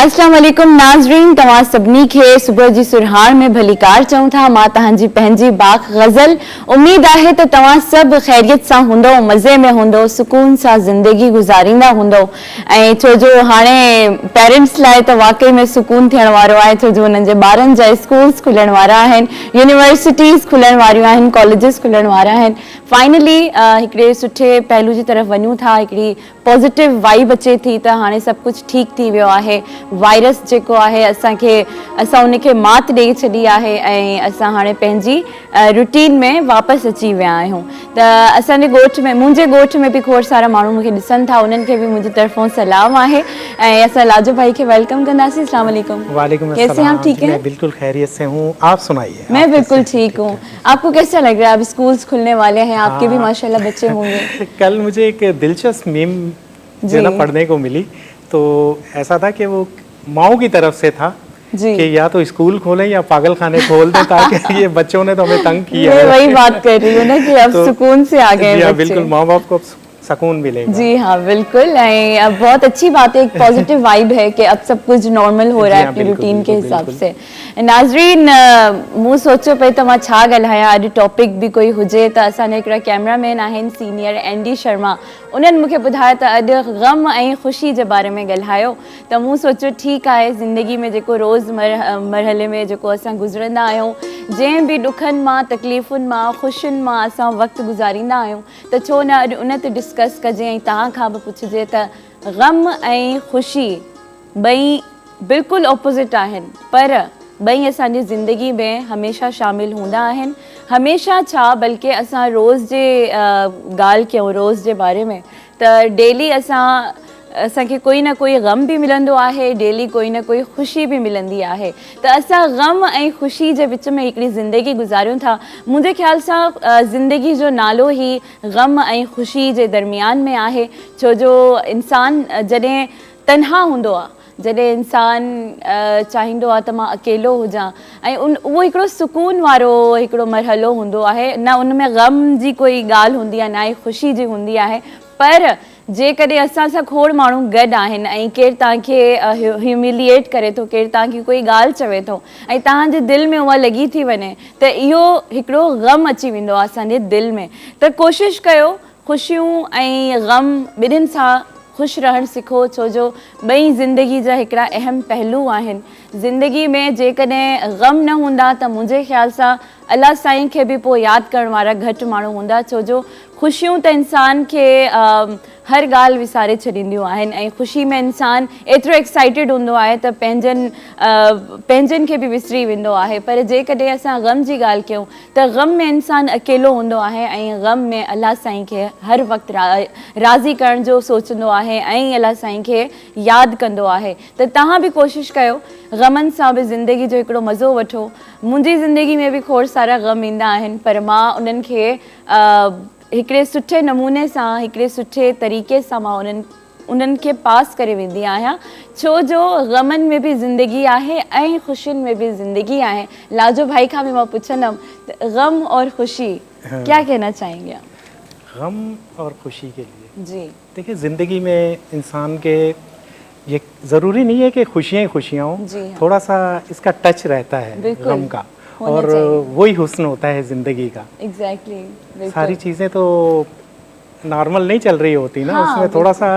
अस्सलाम वालेकुम नाज़रीन, तव्हां सभिनी खे सुबुह जी सुरहार में भलीकार चऊं था। मां तव्हांजी पंहिंजी बाग गज़ल। उम्मीद आहे त तव्हां सभु ख़ैरियत सां हूंदो, मज़े में हूंदो, सुकून सां ज़िंदगी गुज़ारींदा हूंदो। ऐं छो जो हाणे पेरेंट्स लाइ त वाकई में सुकून थियण वारो आहे, छो जो उन्हनि जे ॿारनि जा स्कूल्स खुलण वारा आहिनि, यूनिवर्सिटीज़ खुलण वारियूं आहिनि, कॉलेजिस खुलण वारा आहिनि। फाइनली हिकिड़े सुठे पहलू जी तरफ़ वञूं था, हिकिड़ी पॉज़िटिव वाइब अचे थी त हाणे सभु कुझु ठीक थी वियो आहे। वायरस जेको आहे असां उनखे मात ॾेई छॾी आहे ऐं असां हाणे पंहिंजी रूटीन में वापसि अची विया आहियूं। त असांजे ॻोठ में, मुंहिंजे ॻोठ में बि खोड़ सारा माण्हू मूंखे ॾिसनि था, उन्हनि खे बि मुंहिंजी तरफ़ों सलाम आहे ऐं असां लाजो भाई खे वेलकम कंदासीं। अस्सलाम वालेकुम। वालेकुम कैसे हैं आप? ठीक हैं? मैं बिल्कुल खैरियत से हूँ, आप सुनाइए। मैं बिल्कुल ठीक हूँ। आपको कैसा लग रहा है? अब स्कूल्स खुलने वाले हैं, आपके भी माशाल्लाह बच्चे होंगे। कल मुझे एक दिलचस्प मीम जो ना पढ़ने को मिली, तो ऐसा था कि वो माओ की तरफ से था कि या तो स्कूल खोलें या पागल खाने खोल दें, ताकि ये बच्चों ने तो हमें तंग किया है। मैं वही बात कर रही हूँ ना कि अब तो, सुकून से आ गए बच्चे। बिल्कुल, माँ बाप को सकून मिलेगा। जी हाँ बिल्कुल। अब बहुत अच्छी बात है, एक पॉजिटिव वाइब है कि अब सब कुछ नॉर्मल हो रहा है अपनी रूटीन के हिसाब से। नाज़रीन, मूं सोचो पे तव्हां छा ॻाल्हायां, अॼु टॉपिक भी कोई हुजे त असांजा हिकिड़ा कैमरामैन आहिनि सीनियर एनडी शर्मा, उन्हनि मूंखे ॿुधायो त अॼु ग़म ऐं ख़ुशी जे बारे में ॻाल्हायो। त मूं सोचो ठीकु आहे, ज़िंदगी में जेको मरहले में जेको असां गुज़रंदा आहियूं, जंहिं बि ॾुखनि मां, तकलीफ़ुनि मां, ख़ुशियुनि मां असां वक़्तु गुज़ारींदा आहियूं, त छो न अॼु उन ते डिस्कस कजे ऐं तव्हां खां बि पुछिजे त ग़म ऐं ख़ुशी ॿई बिल्कुलु ऑपोज़िट आहिनि, पर ॿई असांजी ज़िंदगी में हमेशह शामिल हूंदा आहिनि। हमेशह छा, बल्कि असां रोज़ जे ॻाल्हि कयूं, रोज़ जे बारे में, त डेली असांखे कोई न कोई ग़म बि मिलंदो आहे, डेली कोई न कोई ख़ुशी बि मिलंदी आहे। त असां ग़म ऐं ख़ुशी जे विच में हिकिड़ी ज़िंदगी गुज़ारियूं था। मुंहिंजे ख़्याल सां ज़िंदगी जो नालो ई ग़म ऐं ख़ुशी जे दरमियान में आहे, छो जो इंसान जॾहिं तन्हा हूंदो आहे, जॾहिं इंसान चाहींदो आहे त मां अकेलो हुजां, ऐं उहो हिकिड़ो सुकून वारो हिकिड़ो मरहलो हूंदो आहे, न उन में ग़म जी कोई ॻाल्हि हूंदी आहे, न ई ख़ुशी जी हूंदी आहे। पर जेकॾहिं असां सां खोड़ माण्हू गॾु आहिनि ऐं केरु तव्हांखे ह्यूमिलिएट करे थो, केरु तव्हांखे कोई ॻाल्हि चवे थो ऐं तव्हांजे दिलि में उहा लॻी थी वञे, त इहो हिकिड़ो ग़म अची वेंदो आहे असांजे दिलि में। त कोशिशि कयो ख़ुशियूं ऐं ग़म ॿिन्हिनि सां ख़ुशि रहणु सिखो, छो जो ॿई ज़िंदगी जा हिकिड़ा अहम पहलू आहिनि। ज़िंदगी में जेकॾहिं ग़म न हूंदा त मुंहिंजे ख़्याल सां अलाह साईं खे बि पोइ यादि करण वारा घटि माण्हू हूंदा, छो जो ख़ुशियूं त इंसान खे हर ॻाल्हि विसारे छॾींदियूं आहिनि ऐं ख़ुशी में इंसानु एतिरो एक्साइटेड हूंदो आहे त पंहिंजनि खे बि विसरी वेंदो आहे। पर जेकॾहिं असां ग़म जी ॻाल्हि कयूं त ग़म में इंसानु अकेलो हूंदो आहे ऐं ग़म में अलाह साईं खे हर वक़्तु राज़ी करण जो सोचंदो आहे ऐं अलाह साईं खे यादि कंदो आहे। त तव्हां बि कोशिशि कयो, ग़मनि सां बि ज़िंदगी जो हिकिड़ो मज़ो वठो। मुंहिंजी ज़िंदगी में बि खोड़ सारा ग़म ईंदा आहिनि, पर मां उन्हनि खे हिकिड़े सुठे नमूने सां, हिकिड़े सुठे तरीक़े सां मां उन्हनि खे पास करे वेंदी आहियां, छो जो ग़मनि में बि ज़िंदगी आहे ऐं ख़ुशियुनि में भी ज़िंदगी आहे। लाजो भाई खां बि मां पुछंदमि, ग़म और खुशी क्या कहना चाहेंगे आप? गम और खुशी के लिए जी देखिए, ज़िंदगी में इंसान के ये ज़रूरी नहीं है कि खुशियाँ ही खुशियाँ हों, थोड़ा सा इसका टच रहता है गम का, और वही हुस्न होता है ज़िंदगी का। एग्जैक्टली। सारी चीज़ें तो नॉर्मल नहीं चल रही होती ना, उसमें थोड़ा सा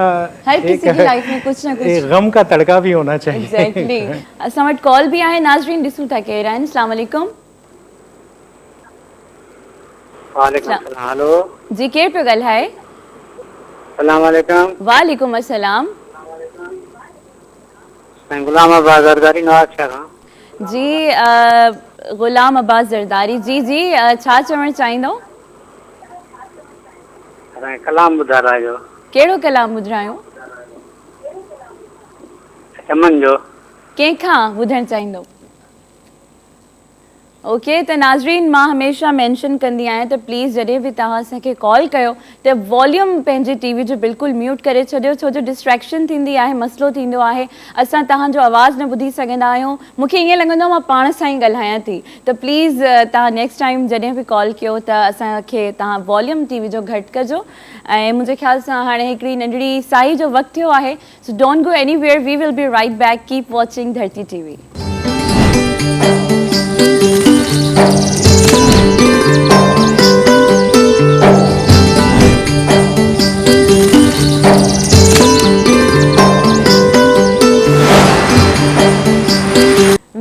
हर किसी की लाइफ में कुछ ना कुछ एक गम का तड़का भी होना चाहिए। एग्जैक्टली। असां वटि कॉल भी आहे, नाज़रीन ॾिसूं था केरु आहिनि। अस्सलाम वालेकुम। वालेकुम अस्सलाम। हेलो जी, केरु पियो ॻाल्हाए? अस्सलाम वालेकुम। वालेकुम अस्सलाम। मैं गुलाम अब्बास ज़रदारी नवाज़ खां। जी गुलाम अब्बास ज़रदारी जी जी, छा चवणु चाहींदो? कलाम ॿुधारायो। कहिड़ो कलाम ॿुधायो? चमन जो। कंहिंखां ॿुधणु चाहींदो? ओके त नाज़रीन मां हमेशा मेंशन कंदी आहियां त प्लीज़ जॾहिं बि तव्हां असांखे कॉल कयो त वॉल्यूम पंहिंजे टीवी जो बिल्कुलु म्यूट करे छॾियो, छो जो डिस्ट्रैक्शन थींदी आहे, मसइलो थींदो आहे, असां तव्हांजो आवाज़ न ॿुधी सघंदा आहियूं। मूंखे ईअं लॻंदो आहे मां पाण सां ई ॻाल्हायां थी, त प्लीज़ तव्हां नेक्स्ट टाइम जॾहिं बि कॉल कयो त असांखे तव्हां वॉल्यूम टीवी जो घटि कजो। ऐं मुंहिंजे ख़्याल सां हाणे हिकिड़ी नंढड़ी साई जो वक़्तु थियो आहे, so don't go anywhere, we will be right back, keep watching Dharti TV.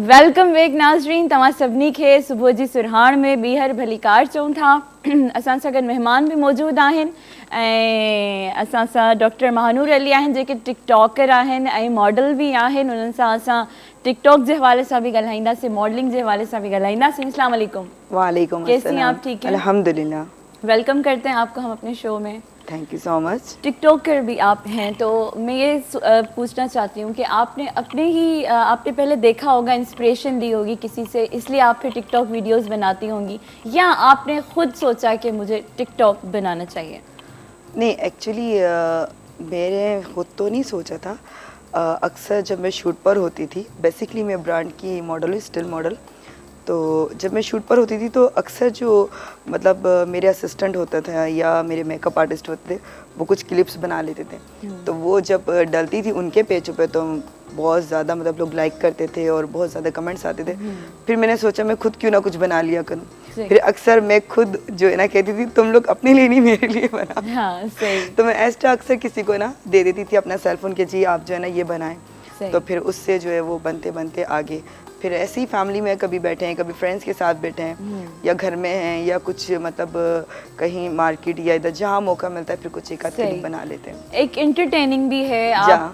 Welcome back नाज़रीन, तव्हां सभिनी खे सुबुह जी सुरहाण में ॿीहर भलीकार चऊं था। असां सां गॾु महिमान बि मौजूदु आहिनि ऐं असां सां डॉक्टर महानूर अली आहिनि जेके टिकटॉकर आहिनि ऐं मॉडल बि आहिनि। उन्हनि सां असां टिकटॉक के हवाले से भी ॻाल्हाईंदासीं, मॉडलिंग के हवाले से भी ॻाल्हाईंदासीं। अस्सलाम वालेकुम। वालेकुम कैसी हैं अस्सलाम। आप? ठीक है अल्हम्दुलिल्लाह। वेलकम करते हैं आपको हम अपने शो में। Thank you so much. TikToker भी आप हैं, तो मैं ये पूछना चाहती हूँ कि आपने आपने पहले देखा होगा, इंस्पिरेशन ली होगी किसी से, इसलिए आप फिर टिकटॉक वीडियोस बनाती होंगी, या आपने खुद सोचा कि मुझे टिकटॉक बनाना चाहिए? नहीं, एक्चुअली मैंने खुद तो नहीं सोचा था। अक्सर जब मैं शूट पर होती थी, बेसिकली मैं ब्रांड की मॉडल हूँ, स्टिल मॉडल, तो जब मैं शूट पर होती थी तो अक्सर जो मतलब मेरे असिस्टेंट होता था या मेरे मेकअप आर्टिस्ट होते थे, वो कुछ क्लिप्स बना लेते थे, तो वो जब डलती थी उनके पेजों पे तो बहुत ज़्यादा मतलब लोग लाइक करते थे और बहुत ज़्यादा कमेंट्स आते थे। फिर मैंने सोचा मैं खुद क्यों ना कुछ बना लिया करूँ। फिर अक्सर मैं खुद जो है ना कहती थी तुम लोग अपने लिए नहीं मेरे लिए बना। हाँ, सही। तो मैं एक्स्ट्रा अक्सर किसी को ना दे देती थी अपना सेलफोन के, जी आप जो है ना ये बनाएं, तो फिर उससे जो है वो बनते बनते आगे फिर ऐसी ही फैमिली में कभी बैठे हैं, कभी फ्रेंड्स के साथ बैठे हैं, या घर में हैं, या कुछ मतलब कहीं मार्केट या इधर जहाँ मौका मिलता है फिर कुछ एक आध क्लिप बना लेते हैं। एक एंटरटेनिंग भी है, आप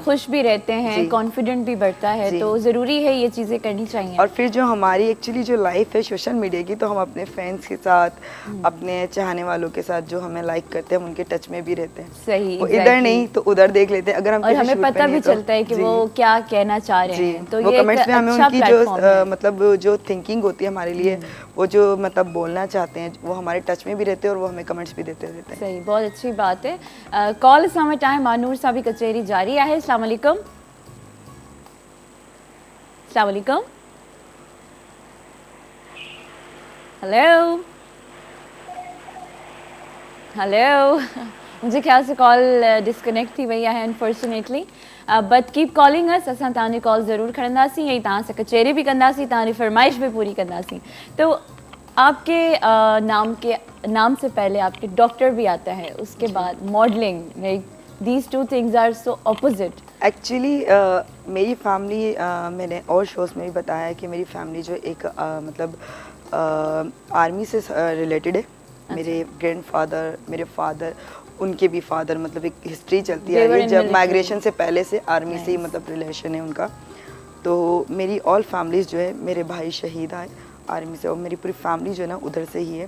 खुश भी रहते हैं, कॉन्फिडेंट भी बढ़ता है, तो ज़रूरी है ये चीज़ें करनी चाहिए। और फिर जो हमारी एक्चुअली जो लाइफ है सोशल मीडिया की, तो हम अपने फ्रेंड्स के साथ, अपने चाहने वालों के साथ जो हमें लाइक करते हैं उनके टच में भी रहते हैं। सही, वो इधर नहीं तो उधर देख लेते हैं, अगर हम और हमें पता भी चलता है कि वो क्या कहना चाह रहे हैं, तो ये कमेंट्स में हमें उनकी जो मतलब जो थिंकिंग होती है हमारे लिए, वो जो मतलब बोलना चाहते हैं, वो हमारे टच में भी रहते हैं और वो हमें कमेंट्स भी देते रहते हैं। सही, बहुत अच्छी बात है। कॉल समय टाइम मानूर साहब की कचेरी जारी है। अस्सलाम वालेकुम। अस्सलाम वालेकुम। Hello hello. मुझे ख्याल से कॉल डिस्कनेक्ट थी वही है unfortunately, but keep calling us, असां तव्हांजी कॉल ज़रूर खणंदासीं ऐं तव्हां सां कचहरी भी कंदासीं, तव्हांजी फरमाइश भी पूरी कंदासीं। तो आपके नाम से पहले आपके डॉक्टर भी आता है, उसके बाद modelling, like these two things are so opposite. Actually मेरी फैमिली, मैंने और शोज़ में भी बताया है कि मेरी फैमिली जो एक मतलब आर्मी से रिलेटेड है। मेरे ग्रैंडफादर, मेरे फादर, उनके भी फादर, मतलब एक हिस्ट्री चलती है जब माइग्रेशन से पहले से आर्मी से ही मतलब रिलेशन है उनका। तो मेरी ऑल फैमिलीज़ जो है, मेरे भाई शहीद आए आर्मी से और मेरी पूरी फैमिली जो है ना उधर से ही है।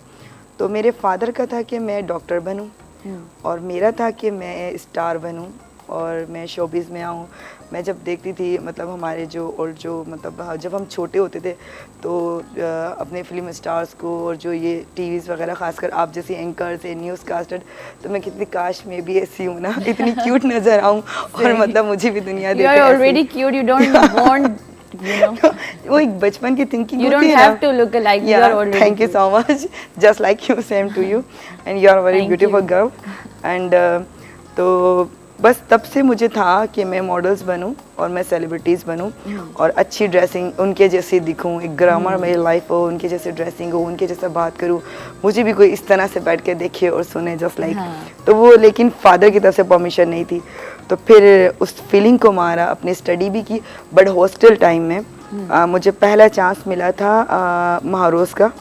तो मेरे फादर का था कि मैं डॉक्टर बनूं और मेरा था कि मैं स्टार बनूं और मैं शोबिज़ में आऊँ। मैं जब देखती थी मतलब हमारे जो मतलब जब हम छोटे होते थे तो अपने फिल्म स्टार्स को और जो ये टीवीज़ वगैरह, खासकर आप जैसी एंकर्स है, न्यूज़ कास्टर, तो मैं कितनी काश मैं भी ऐसी हूँ ना, इतनी क्यूट नज़र आऊँ और मतलब मुझे भी दुनिया देखे। You are already cute, you don't want, you know. वो एक बचपन की थिंकिंग होती है। You don't have to look alike. You are already. Thank you so much. Just like you, same to you, and you are a very beautiful girl. And तो बस तब से मुझे था कि मैं मॉडल्स बनूं और मैं सेलिब्रिटीज़ बनूं और अच्छी ड्रेसिंग उनके जैसी दिखूं, एक ग्रामर मेरी लाइफ हो, उनके जैसे ड्रेसिंग हो, उनके जैसा बात करूं, मुझे भी कोई इस तरह से बैठ के देखे और सुने जस्ट लाइक। तो वो लेकिन फादर की तरफ से परमिशन नहीं थी, तो फिर उस फीलिंग को मारा, अपनी स्टडी भी की, बट हॉस्टल टाइम में मुझे पहला चांस मिला था महारोज़ का।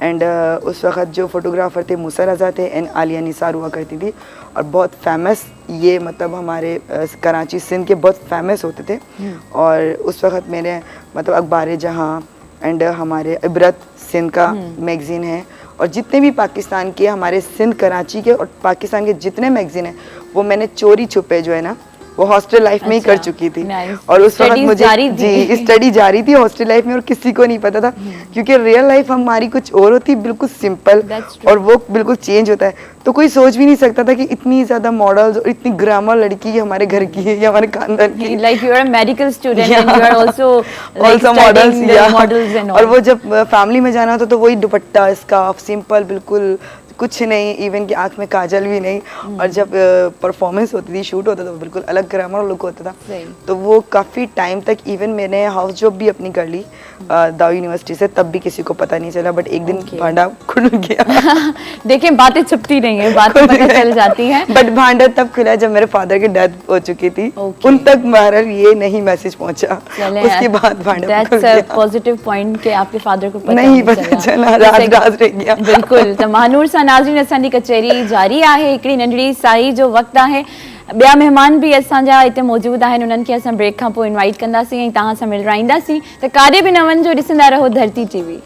एंड उस वक्त जो फोटोग्राफर थे मूसा रज़ा थे एंड आलिया निसार हुआ करती थी, और बहुत फेमस ये मतलब हमारे कराची सिंध के बहुत फेमस होते थे। और उस वक्त मैंने मतलब अखबार जहाँ एंड हमारे इबरत सिंध का मैगज़ीन है, और जितने भी पाकिस्तान के, हमारे सिंध कराची के और पाकिस्तान के जितने मैगज़ीन हैं वो मैंने चोरी छुपे जो है ना वो हॉस्टल लाइफ में ही कर अच्छा, चुकी थी। nice. और उस वक्त Studies मुझे जारी थी। जी स्टडी जारी थी हॉस्टल लाइफ में, और किसी को नहीं पता था क्योंकि रियल लाइफ हमारी कुछ और होती, बिल्कुल सिंपल, That's true. और वो बिल्कुल चेंज होता है। तो कोई सोच भी नहीं सकता था कि इतनी ज्यादा मॉडल्स और इतनी ग्रामर लड़की हमारे घर की है या हमारे खानदान की। Like you are a medical student and you are also like Also models, studying the yeah. models and all. और वो जब फैमिली में जाना होता तो वही दुपट्टा स्कार्फ सिंपल बिल्कुल कुछ नहीं, इवन कि आंख में काजल भी नहीं। और जब परफॉर्मेंस होती थी, शूट होता था, तो बिल्कुल अलग ग्रामर लुक होता था। सही। तो वो काफ़ी टाइम तक, इवन मैंने हाउस जॉब भी अपनी कर ली दाऊ यूनिवर्सिटी से, तब भी किसी को पता नहीं चला। बट एक दिन Okay. भांडा खुल गया। देखिए बातें छुपती नहीं है, बातें पता चल जाती हैं। बट भांडा तब खुला जब मेरे फादर की डेथ हो चुकी थी। Okay. उन तक बहरहाल ये नहीं मैसेज पहुंचा, उसके बाद भांडा खुल दैट्स अ गया। पॉजिटिव पॉइंट के आपके फादर को पता नहीं पता चला, राज राज रह गया। बिल्कुल। त महानूर सां नाज़रीन असांजी कचहरी जारी आहे, हिकिड़ी नंढड़ी साई जो वक़्तु आहे। ॿिया महिमान बि असांजा हिते मौजूदु आहिनि, उन्हनि खे असां ब्रेक खां पोइ इनवाइट कंदासीं ऐं तव्हां सां मिलराईंदासीं। त काॾे बि न वञिजो, ॾिसंदा रहो धरती TV।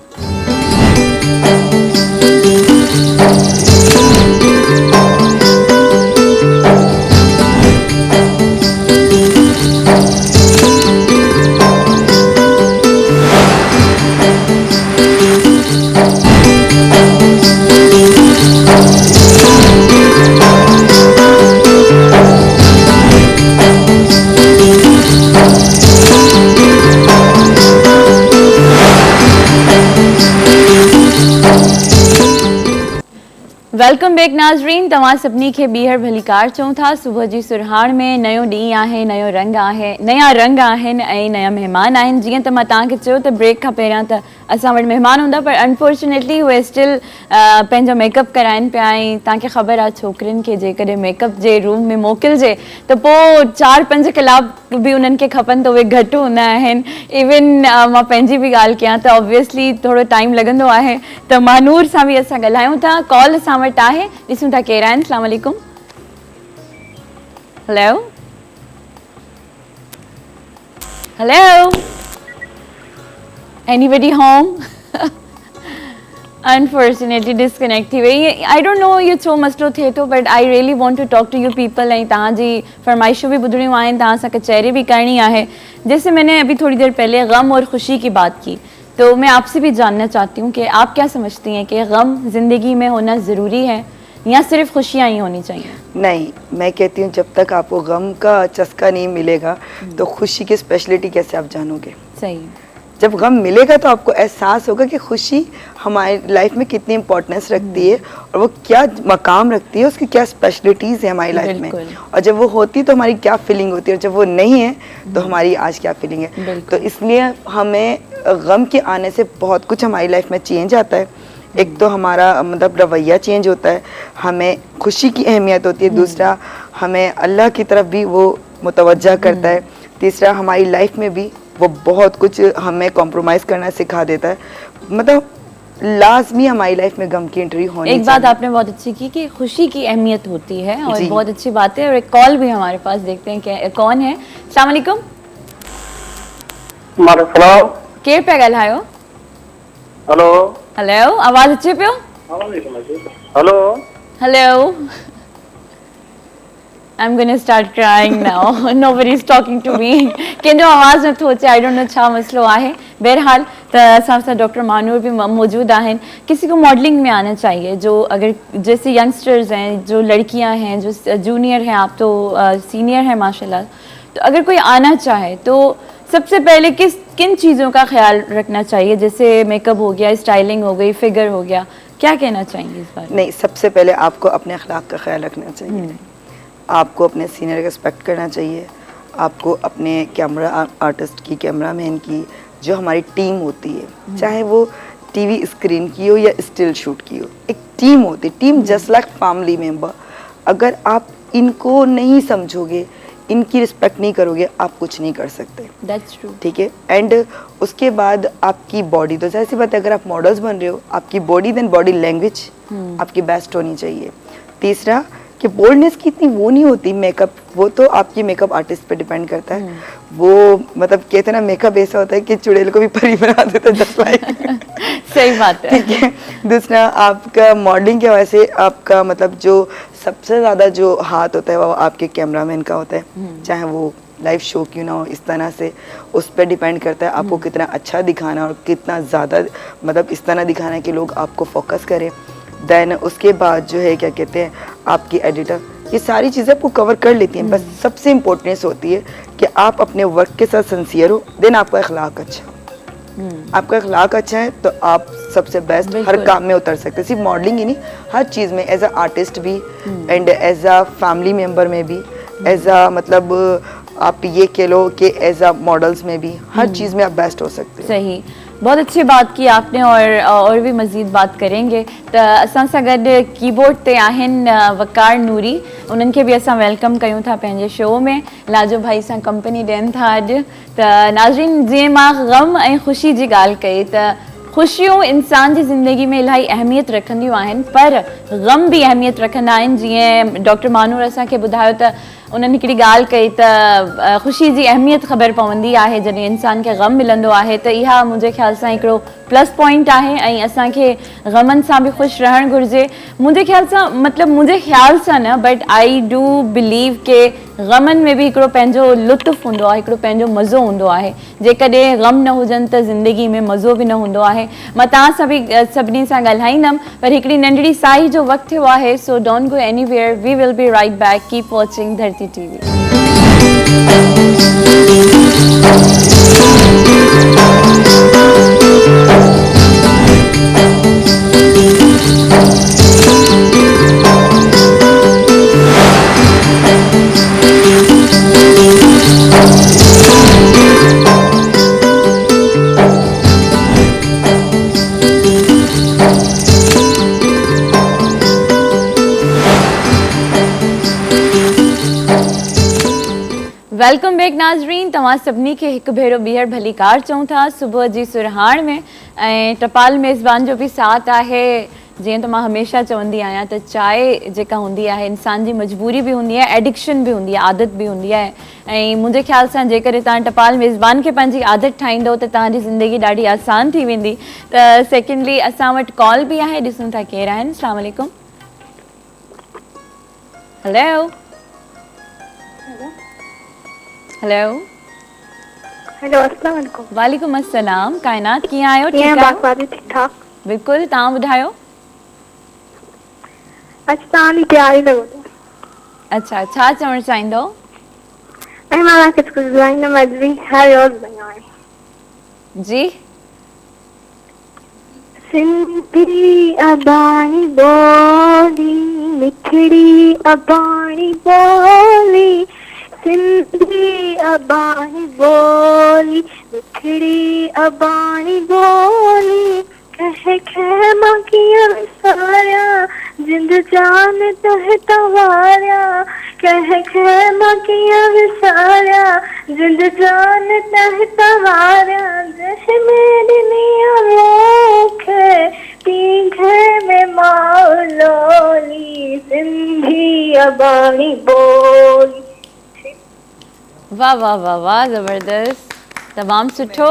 वेलकम बैक नाज़रीन, तव्हां सभिनी खे ॿीहर भलीकार चऊं था। सुबुह जी सुरहाण में नयो ॾींहुं आहे, नयो रंग आहे, नया रंग आहिनि ऐं नया महिमान आहिनि। जीअं त मां तव्हांखे चयो त ब्रेक खां पहिरियां त असां वटि महिमान हूंदा, पर अनफॉर्चुनेटली उहे स्टिल पंहिंजो मेकअप कराइनि पिया। ऐं तव्हांखे ख़बर आहे छोकिरियुनि खे जेकॾहिं मेकअप जे रूम में मोकिलिजे त पोइ 4-5 कलाक बि उन्हनि खे खपनि, त उहे घटि हूंदा आहिनि। इवन मां पंहिंजी बि ॻाल्हि कयां त ऑब्वियसली थोरो टाइम लॻंदो आहे। त महानूर सां बि असां ॻाल्हायूं था, कॉल असां वटि आहे, ॾिसूं था केरु आहिनि। अस्सलाम वालेकुम। Hello hello, anybody home? Unfortunately disconnect थी वई। आई डोंट नो इहो छो मसइलो थिए थो, but I really want to talk to you people. ऐं तव्हांजी फरमाइशूं भी ॿुधणियूं आहिनि, तव्हां सां कचहरी भी करनी है। जैसे मैंने अभी थोड़ी देर पहले गम और खुशी की बात की, तो मैं आपसे भी जानना चाहती हूँ कि आप क्या समझती हैं कि गम जिंदगी में होना ज़रूरी है या सिर्फ खुशियाँ ही होनी चाहिए? नहीं, मैं कहती हूँ जब तक आपको गम का चस्का नहीं मिलेगा तो खुशी की स्पेशलिटी कैसे आप जानोगे। सही। जब गम मिलेगा तो आपको एहसास होगा कि खुशी हमारी लाइफ में कितनी इंपॉर्टेंस रखती है और वो क्या मकाम रखती है, उसकी क्या स्पेशलिटीज़ है हमारी लाइफ में। और जब वो होती तो हमारी क्या फीलिंग होती है, और जब वो नहीं है तो हमारी आज क्या फीलिंग है। तो इसलिए हमें गम के आने से बहुत कुछ हमारी लाइफ में चेंज आता है। एक तो हमारा मतलब रवैया चेंज होता है, हमें खुशी की अहमियत होती है। दूसरा, हमें अल्लाह की तरफ भी वो मुतवज्जा करता है। तीसरा, हमारी लाइफ में भी वो बहुत कुछ हमें कॉम्प्रोमाइज़ करना सिखा देता है। मतलब लाजमी हमारी लाइफ में गम की एंट्री होनी चाहिए। एक बात आपने बहुत अच्छी की कि खुशी की अहमियत होती है, और जी। बहुत अच्छी बात है। और एक कॉल भी हमारे पास, देखते हैं कि कौन है। अस्सलाम वालेकुम। केर पे ॻाल्हायो? हेलो हेलो, आवाज़ अचे पियो? Hello hello. I'm gonna start crying now. Nobody's talking to me. कंहिंजो आवाज़ नथो अचे, आई डोंट नो छा मसलो आहे। बहरहाल त असां सां डॉक्टर मानूर भी मौजूद हैं। किसी को मॉडलिंग में आना चाहिए, जो अगर जैसे यंगस्टर्स हैं, जो लड़कियां हैं, जो जूनियर हैं, आप तो सीनियर हैं माशाल्लाह, तो अगर कोई आना चाहे तो सबसे पहले किन चीज़ों का ख्याल रखना चाहिए? जैसे मेकअप हो गया, स्टाइलिंग हो गई, फिगर हो गया, क्या कहना चाहेंगे इस बारे में? नहीं, सबसे पहले आपको अपने अखलाक का ख्याल रखना चाहिए। आपको अपने सीनियर का रिस्पेक्ट करना चाहिए। आपको अपने कैमरा आर्टिस्ट की, कैमरामैन की, जो हमारी टीम होती है, चाहे वो टीवी स्क्रीन की हो या स्टिल शूट की हो, एक टीम होती है। Team just like family member. अगर आप इनको नहीं समझोगे, इनकी रिस्पेक्ट नहीं करोगे, आप कुछ नहीं कर सकते। That's true. ठीक है। एंड उसके बाद आपकी बॉडी, तो जैसी बात है, अगर आप मॉडल्स बन रहे हो, आपकी बॉडी देन बॉडी लैंग्वेज आपकी बेस्ट होनी चाहिए। तीसरा कि बोल्डनेस की इतनी वो नहीं होती, मेकअप वो तो आपकी मेकअप आर्टिस्ट पे डिपेंड करता है। वो मतलब कहते हैं ना, मेकअप ऐसा होता है कि चुड़ैल को भी परी बना देता है, जस्ट लाइक। सही बात है। ठीक है। दूसरा, आपका मॉडलिंग की वजह से आपका मतलब जो सबसे ज़्यादा जो हाथ होता है वो आपके कैमरामैन का होता है, चाहे वो लाइव शो क्यों ना हो, इस तरह से उस पर डिपेंड करता है आपको कितना अच्छा दिखाना है और कितना ज़्यादा मतलब इस तरह दिखाना है कि लोग आपको फोकस करें। देन उसके बाद जो है क्या कहते हैं आपकी एडिटर, ये सारी चीज़ें आपको कवर कर लेती हैं। बस सबसे इम्पोर्टेंस होती है कि आप अपने वर्क के साथ सिंसियर हो, देन आपका अखलाक अच्छा हो। आपका अखलाक अच्छा है तो आप सबसे बेस्ट हर काम में उतर सकते हैं, सिर्फ मॉडलिंग ही नहीं, हर चीज़ में, एज अ आर्टिस्ट भी and as a family member में भी, एज अ मतलब आप ये कह लो कि एज अ मॉडल्स में भी, हर चीज़ में आप बेस्ट हो सकते हैं। सही, बहुत अच्छी बात की आपने और भी मज़ीद बात करेंगे। त असां सां गॾु कीबोर्ड ते आहिनि वकार नूरी, उन्हनि खे बि असां वेलकम कयूं था पंहिंजे शो में। लाजो भाई सां कंपनी ॾियनि था अॼु। त नाज़रीन, जीअं मां ग़म ऐं ख़ुशी जी ॻाल्हि कई त ख़ुशियूं इंसान जी ज़िंदगी में इलाही अहमियत रखंदियूं आहिनि, पर ग़म बि अहमियत रखंदा आहिनि। जीअं डॉक्टर मानूर असांखे ॿुधायो त उन्हनि हिकिड़ी ॻाल्हि कई त ख़ुशी जी अहमियत ख़बर पवंदी आहे जॾहिं इंसान खे ग़म मिलंदो आहे, त इहा मुंहिंजे ख़्याल सां हिकिड़ो प्लस पॉइंट आहे ऐं असांखे ग़मनि सां बि ख़ुशि रहणु घुरिजे। मुंहिंजे ख़्याल सां, मतिलबु मुंहिंजे ख़्याल सां न, बट आई डू बिलीव के ग़मनि में बि हिकिड़ो पंहिंजो लुत्फ़ हूंदो आहे, हिकिड़ो पंहिंजो मज़ो हूंदो आहे। जेकॾहिं ग़म न हुजनि त ज़िंदगी में मज़ो बि न हूंदो आहे। मां तव्हां सां बि सभिनी सां ॻाल्हाईंदमि, पर हिकिड़ी नंढड़ी साई जो वक़्तु थियो आहे, so don't go anywhere, we will be right back, keep watching Dharti TV. Welcome back नाज़रीन, तव्हां सभिनी खे हिकु भेरो ॿीहर भली कार चऊं था सुबुह जी सुरहाण में। ऐं टपाल मेज़बान जो बि साथ आहे। जीअं त मां हमेशह चवंदी आहियां त चांहि जेका हूंदी आहे इंसान जी मजबूरी बि हूंदी आहे, एडिक्शन बि हूंदी आहे, आदत बि हूंदी आहे। ऐं मुंहिंजे ख़्याल सां जेकॾहिं तव्हां टपाल मेज़बान खे पंहिंजी आदत ठाहींदो त तव्हांजी ज़िंदगी ॾाढी आसान थी वेंदी। त सेकेंडली असां वटि कॉल बि आहे, ॾिसूं था केरु आहिनि। अस्सलाम वालेकुम। हेलो हेलो हेलो, अस्सलाम वालेकुम। वालेकुम अस्सलाम। कायनात कीअं आहियो? ठीकु आहियो? ठीक ठाक। बिल्कुलु, तव्हां ॿुधायो? अच्छा, तव्हांजी तयारी लॻो। अच्छा, छा चवणु चाहींदो? ऐं मां तव्हांखे कुझु ॿुधाईंदमि, अॼु बि हर रोज़ ॿुधाईंदो आहियां। जी। सिंधी अबाणी बोली, मिठड़ी अबाणी बोली, सिंधी अबाणी बोली, मिठड़ी अबाणी बोली, कह मां कीअं विसारियां, जिंद जान तह तवारियां, कह मां कीअं विसारियां, जिंद जान तह तवारियां, जैसे मेरी निया लोखे पी घर में माउलोली, सिंधी अबाणी बोली। वाह वाह वाह वाह, ज़बरदस्त, तमामु सुठो।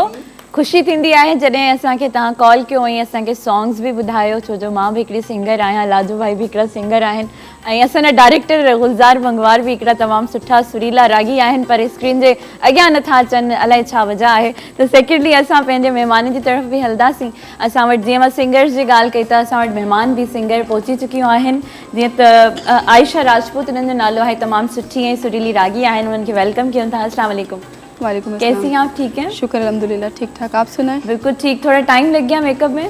ख़ुशी थींदी आहे जॾहिं असांखे तव्हां कॉल कयो ऐं असांखे सॉन्ग्स बि ॿुधायो, छो जो मां बि हिकिड़ी सिंगर आहियां, लाजो भाई बि हिकिड़ा सिंगर आहिनि ऐं असांजा डायरेक्टर गुलज़ार मंगवार बि हिकिड़ा तमामु सुठा सुरीला रागी आहिनि, पर स्क्रीन जे अॻियां नथा अचनि, अलाए छा वजह आहे। त सेकेंडली असां पंहिंजे महिमान जी तरफ़ बि हलंदासीं। असां वटि जीअं मां सिंगर्स जी ॻाल्हि कई त असां वटि महिमान बि सिंगर पहुची चुकियूं आहिनि, जीअं त आयशा राजपूत उन्हनि जो नालो आहे, तमामु सुठी ऐं सुरीली रागी आहिनि, उन्हनि खे वेलकम कयूं था। अस्सलाम वालेकुम। वालेकुम कैसी हैं आप? ठीक हैं? शुक्र अल्हम्दुलिल्लाह, ठीक ठाक। आप सुनाएं? बिल्कुल ठीक। थोड़ा टाइम लग गया मेकअप में?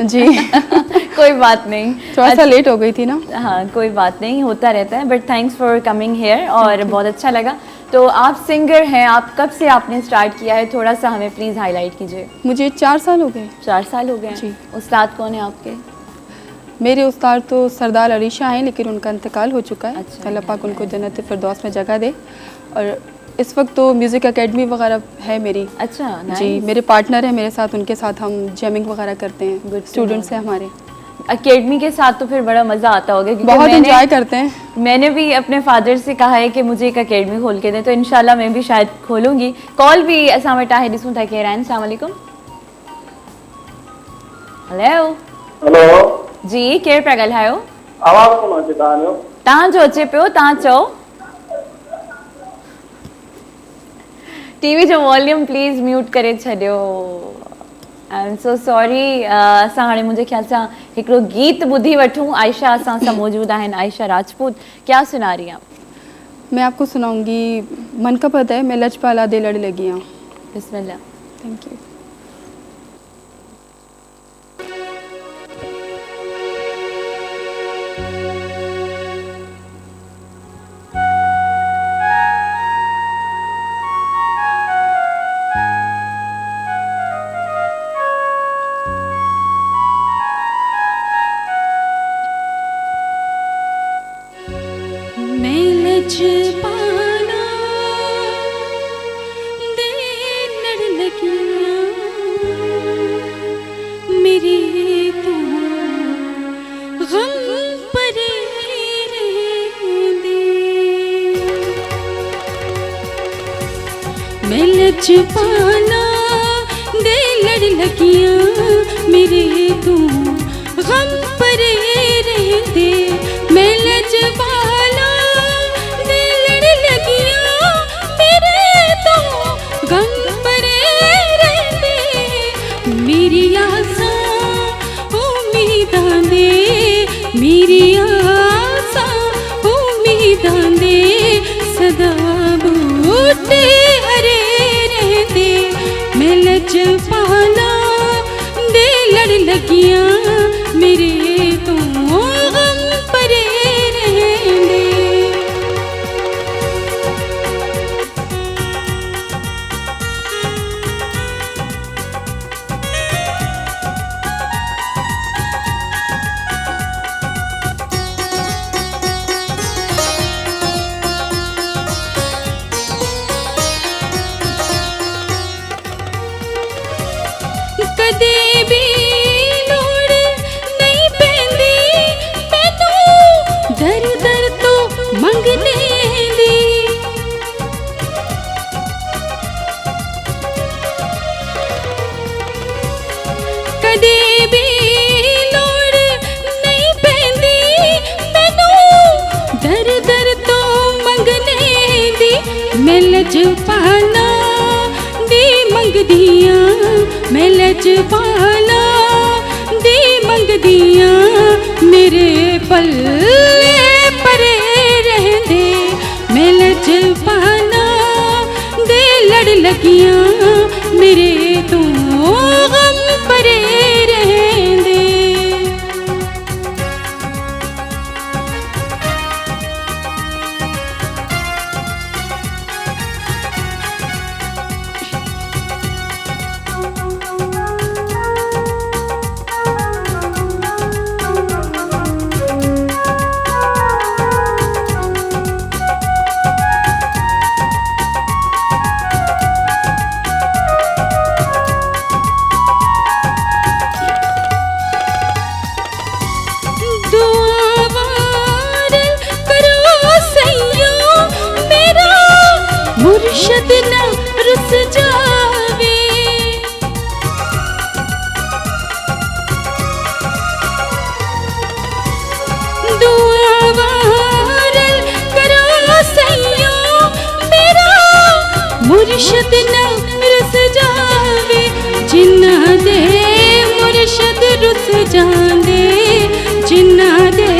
जी कोई बात नहीं, थोड़ा सा लेट हो गई थी ना। हाँ, कोई बात नहीं, होता रहता है, but thanks for coming here और बहुत अच्छा लगा। तो आप सिंगर हैं, आप कब से आपने स्टार्ट किया है, थोड़ा सा हमें प्लीज़ हाईलाइट कीजिए। मुझे 4 साल हो गए। 4 साल हो गए जी। उस्ताद कौन है आपके? मेरे उस्ताद तो सरदार अली शाह हैं, लेकिन उनका इंतकाल हो चुका है। अच्छा, अल्लाह पाक उनको जन्नत फिरदौस में जगह दे। और इस वक्त तो म्यूज़िक एकेडमी वगैरह है मेरी। अच्छा, जी, मेरे पार्टनर है मेरे साथ, उनके साथ हम जैमिंग वगैरह करते हैं। स्टूडेंट्स हैं हमारे। अकेडमी के साथ तो फिर बड़ा मज़ा आता होगा, क्योंकि बहुत एंजॉय करते हैं। मैंने भी अपने फादर से कहा है कि मुझे एक अकेडमी खोल के दें, तो इंशाल्लाह मैं भी शायद खोलूंगी। कॉल भी असां वटि आहे, ॾिसूं था केरु आहिनि। अस्सलाम वालेकुम। हेलो हेलो जी, केरु पिया ॻाल्हायो? आवाज़ कोन अचे तव्हांजो। तव्हां जो अचे पियो, तव्हां चओ। टीवी जो वॉल्यूम प्लीज़ म्यूट करे छॾियो। I am so sorry. असां हाणे मुंहिंजे ख़्याल सां हिकिड़ो गीत ॿुधी वठूं। आयशा असां सां मौजूद आहिनि। आयशा राजपूत, क्या सुना रही हैं आप? मैं आपको सुनाऊंगी मन का पता है, मैं लजपाला दे लड़ लगियां। बिस्मिल्लाह। Thank you. लजपाला दे लड़ लगियां मेरे तो गम परे रहंदे। मैं लजपाला दे लड़ लगियां मेरे तो गम परे रहंदे। मैं लजपाला मेरी आसा उम्मीदां दे, मेरी आसा उम्मीदां दे सदा बूटे हरे रहंदे। मैं लजपाला दे लड़ लगियां मेरे तो गम परे रहंदे। कदे भी लोड़ नहीं पैंदी मैनू दर दर तो मंगने दी। कदे भी लोड़ नहीं पैंदी मैनू दर दर तो मंगने दी। मैं लजपाला दी मंगदियां, मैं लजपाला दी मंगदियां मेरे पल्ले परे रहंदे। मैं लजपाला दे लड़ लगियां मेरे तो गम परे रहंदे। मुर्शद ना रुस जावे, दुआ वारल करो सैयो मेरा मुर्शद ना रुस जावे। जिन्ना दे मुर्शद रुस जांदे, जिन्ना दे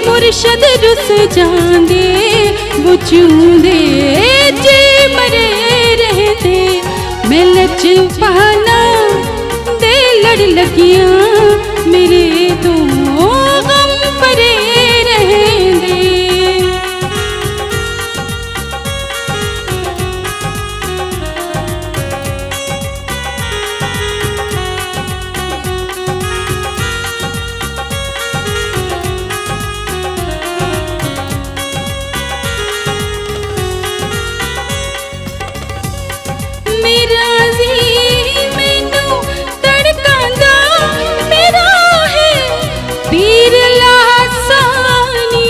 मुर्शद रुस जांदे वो चूंदे जे मरे रहते। मैं लजपाला दे लड़ लगियां मेरे तो गम परे रहंदे। मेरा जी मैनू तड़कांदा मेरा है पीर लासानी।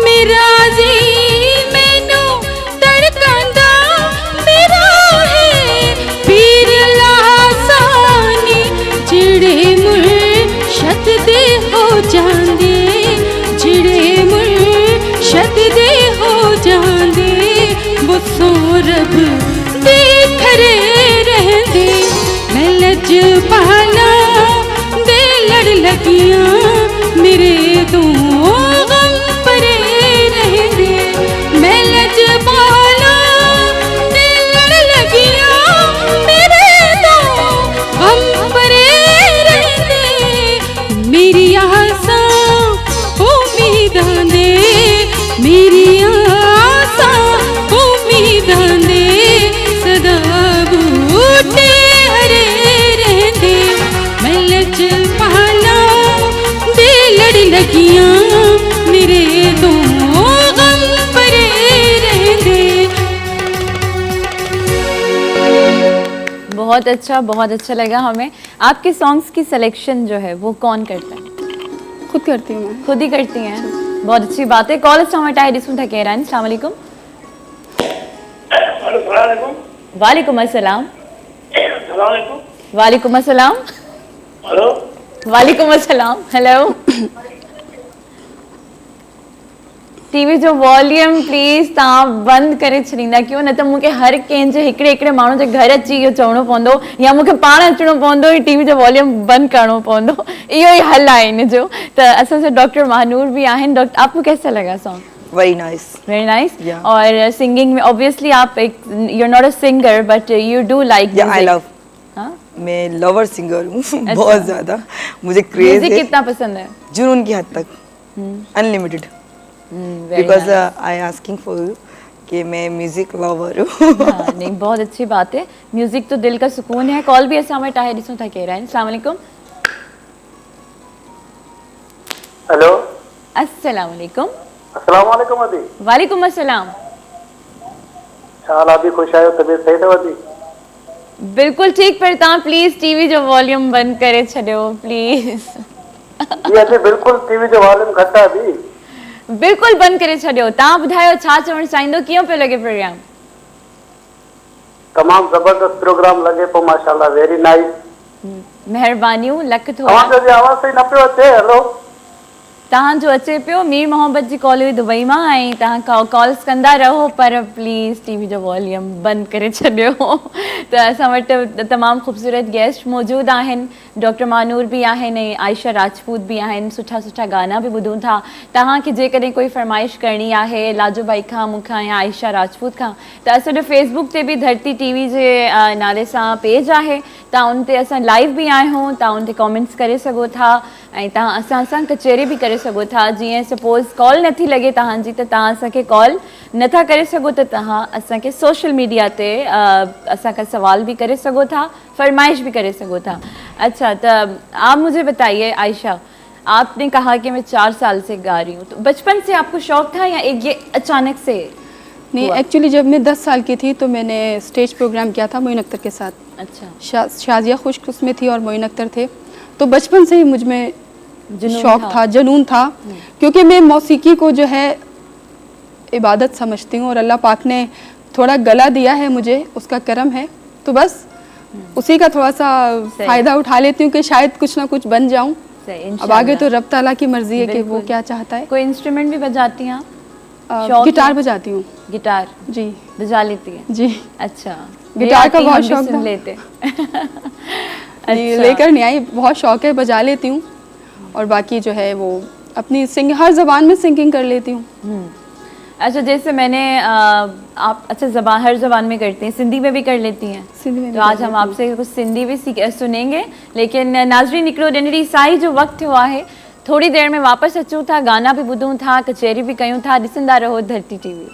मेरा जी मैनू तड़कांदा मेरा है पीर लासानी। सब देख रहंदे मैं लज पाला दे लड़ लगियां मेरे तो गम परे रहंदे मैं लज पाला दे लड़ लगियां मेरे तो गम परे रहंदे मेरी आसा उम्मीदां दे मेरी आसा उम्मीदां दे सदा बूटे हरे रहंदे मैं लज पाला दे लड़ लगियां मेरे तो गम परे रहंदे। बहुत अच्छा लगा हमें। आपके सॉन्ग्स की सिलेक्शन जो है वो कौन करता है? खुद करती हूँ मैं। खुद ही करती हैं। बहुत अच्छी बात है। कॉल टमाटा डिस्म था कह रहा है। अस्सलाम वालेकुम। वालेकुम अस्सलाम। वालेकुम अस्सलाम। हेलो वालेकुम अस्सलाम। हेलो। टीवी जो वॉल्यूम प्लीज़ तव्हां बंदि करे छॾींदा कयो, न त मूंखे हर कंहिंजे हिकिड़े माण्हू जे घर अची इहो चवणो पवंदो या मूंखे पाण अचणो पवंदो ई टीवी जो वॉल्यूम बंदि करणो पवंदो। इहो ई हल आहे इन जो। त असां सां डॉक्टर महानूर भी आहिनि। डॉक्टर आपको कैसा लगा song? Very nice. Very nice. Yeah. और सिंगिंग में ऑब्वियसली आप एक you are not a singer but you do like yeah I love, हाँ मैं लवर सिंगर हूँ बहुत ज़्यादा। मुझे क्रेज म्यूजिक है कितना पसंद है? जुनून की हद तक, unlimited. Because I asking for you कि मैं म्यूजिक लवर हूँ। हाँ, नहीं बहुत अच्छी बात है। म्यूजिक तो दिल का सुकून है। कॉल भी असां वटि आहे, ॾिसूं था केरु आहिनि। अस्सलाम वालेकुम। हेलो अस्सलाम वालेकुम। अस्सलाम वालेकुम अदी। वालेकुम अस्सलाम। हाल अभी खुश आयो, तबीयत सही अथव अदी? बिल्कुल ठीक, पर तव्हां प्लीज़ टीवी जो वॉल्यूम बंदि करे छॾियो प्लीज़। जी अदी बिल्कुल टीवी जो वॉल्यूम घटि आहे अदी। बिल्कुल बंदि करे छॾियो। तव्हां ॿुधायो छा चवणु चाहींदो, कीअं पियो लॻे प्रोग्राम? तमामु ज़बरदस्त प्रोग्राम लॻे पियो, माशाल्लाह, वेरी नाइस। महिरबानियूं, लख थोरा। तव्हांजो जी आवाज़ सही न पियो अचे। हेलो तव्हांजो अचे पियो। मीर मोहम्मद जी कॉल हुई दुबई मां, ऐं तव्हां कॉल्स कंदा रहो पर प्लीज़ टीवी जो वॉल्यूम बंदि करे छॾियो। त असां वटि तमामु ख़ूबसूरत गेस्ट मौजूदु आहिनि। डॉक्टर मानूर भी आहिनि ऐं आयशा राजपूत भी आहिनि। सुठा गाना भी ॿुधूं था। तव्हांखे जेकॾहिं कोई फरमाइश करणी आहे लाजो भाई खां, मूंखां या आयशा राजपूत खां, त असांजो फेसबुक ते भी धरती टीवी जे नाले सां पेज आहे। तव्हां उन ते असां लाइव भी आहियूं, तव्हां उन ते कॉमेंट्स करे सघो था ऐं तव्हां असां सां कचहरी भी करे सघो था। जीअं सपोज़ कॉल नथी लॻे तव्हांजी त तव्हां असांखे कॉल नथा करे सघो त तव्हां असांखे सोशल मीडिया ते असांखां सवाल भी करे सघो था, फरमाइश भी करे सघो था। अच्छा, तो आप मुझे बताइए आयशा, आपने कहा कि मैं 4 साल से गा रही हूँ, तो बचपन से आपको शौक था या एक ये अचानक से? नहीं, एक्चुअली जब मैं 10 साल की थी तो मैंने स्टेज प्रोग्राम किया था मोइन अख्तर के साथ। अच्छा। शाजिया खुश्क उसमें थी और मोइन अख्तर थे। तो बचपन से ही मुझ में शौक था, जुनून था, क्योंकि मैं मौसीकी को जो है इबादत समझती हूँ और अल्लाह पाक ने थोड़ा गला दिया है मुझे, उसका करम है। तो बस उसी का थोड़ा सा फ़ायदा उठा लेती हूँ कि शायद कुछ ना कुछ बन जाऊँ। अब आगे तो रब ताला की मर्जी है कि वो क्या चाहता है। कोई इंस्ट्रूमेंट भी बजाती हैं आप? गिटार बजाती हूँ। गिटार जी बजा लेती है? जी। अच्छा, गिटार का बहुत शौक सुन था। लेते। अच्छा। लेकर नहीं आई, बहुत शौक है, बजा लेती हूँ। और बाकी जो है वो अपनी हर ज़बान में सिंगिंग कर लेती हूँ। अच्छा, जैसे मैंने आप अच्छा हर ज़बान में करती हैं, सिंधी में भी कर लेती हैं? सिंधी में तो आज हम आपसे कुछ सिंधी भी सुनेंगे, लेकिन नाज़रीन निकलो ॾिनड़ी साई जो वक्त हुआ है। थोड़ी देर में वापस अचूं था, गाना भी ॿुधूं था, कचहरी भी कयूं था। ॾिसंदा रहो धरती टीवी।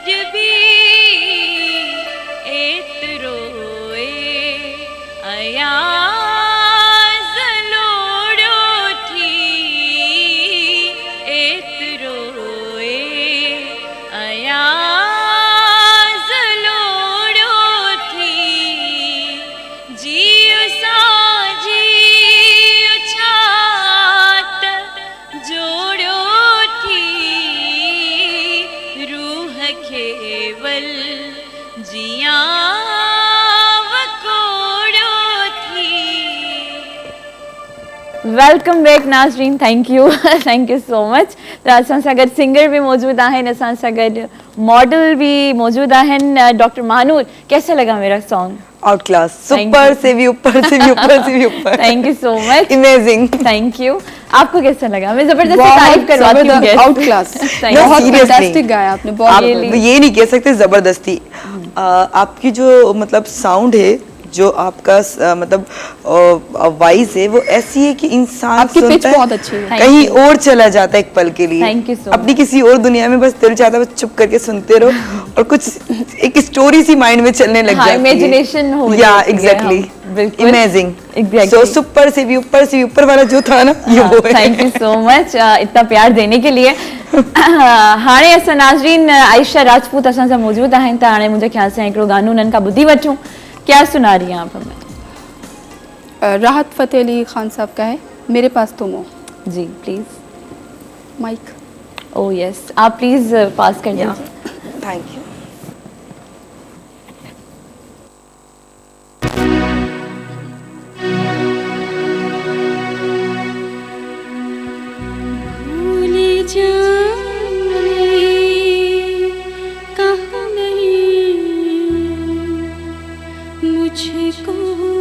भी एतरोए अयाज लोड़ो थी एतरोए अयाज लोड़ो थी जियो साजी छात जोड़ो थी रूह केवल जिया वकोड़ो थी। वेलकम बैक नाज़रीन, thank you thank you so much. तो असां सां गॾु सिंगर भी मौजूद आहिनि, असां सां गॾु मॉडल भी मौजूद आहिनि। डॉक्टर महानूर, कैसा लगा मेरा सॉन्ग? आउट क्लास, सुपर से भी ऊपर से भी ऊपर से भी ऊपर। Thank you so much, amazing. Thank you. आपको कैसा लगा? मैं जबरदस्ती तारीफ करवाती हूँ। आउट क्लास, बहुत फैंटास्टिक गाया आपने, आप बहुत ये नहीं कह सकते जबरदस्ती। आपकी जो मतलब साउंड है, जो आपका मतलब वॉइस है, वो ऐसी है कि इंसान आपकी पिच सुनता है, बहुत अच्छी है। कहीं और चला जाता है एक पल के लिए। Thank you so अपनी किसी और दुनिया में, बस दिल चाहता है बस चुप करके सुनते रहो और कुछ एक स्टोरी सी माइंड में चलने लग हाँ, जाती है। imagination हो या जाती है, एग्जैक्टली, बिल्कुल। अमेजिंग। Exactly. सो सुपर से भी ऊपर वाला जो था ना, ये वो है। थैंक यू सो मच इतना प्यार देने के लिए। हाणे असां नाज़रीन आयशा राजपूत असां सां मौजूद आहिनि, त हाणे मुंहिंजे ख्याल सां हिकिड़ो गानो उन्हनि खां ॿुधी वठूं। क्या सुना रही हैं आप हमें? राहत फ़तेह अली खान साहब का है, मेरे पास तुम हो। जी प्लीज। माइक। ओह यस, आप प्लीज पास कर दीजिए। Thank you. भूले जाने कहा नहीं मुझको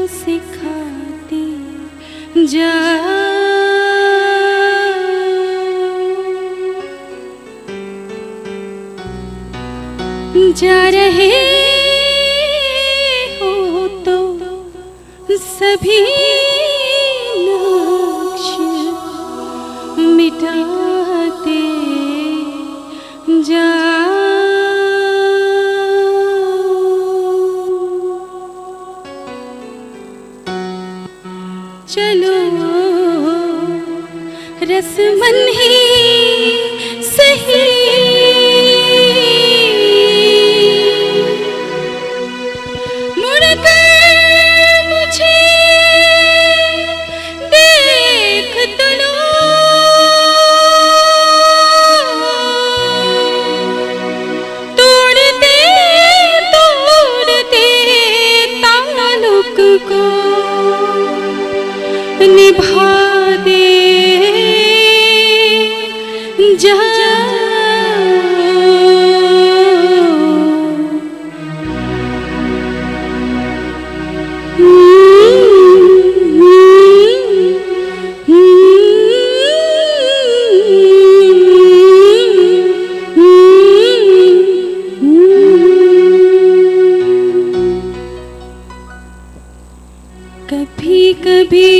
सिखाती जा रहे हो तो सभी नक्श मिटाते जा चलो रस्मन ही सही मुड़कर मुझे देख तो लो तोड़ते तोड़ते ताल्लुक को निभा दे जा कभी कभी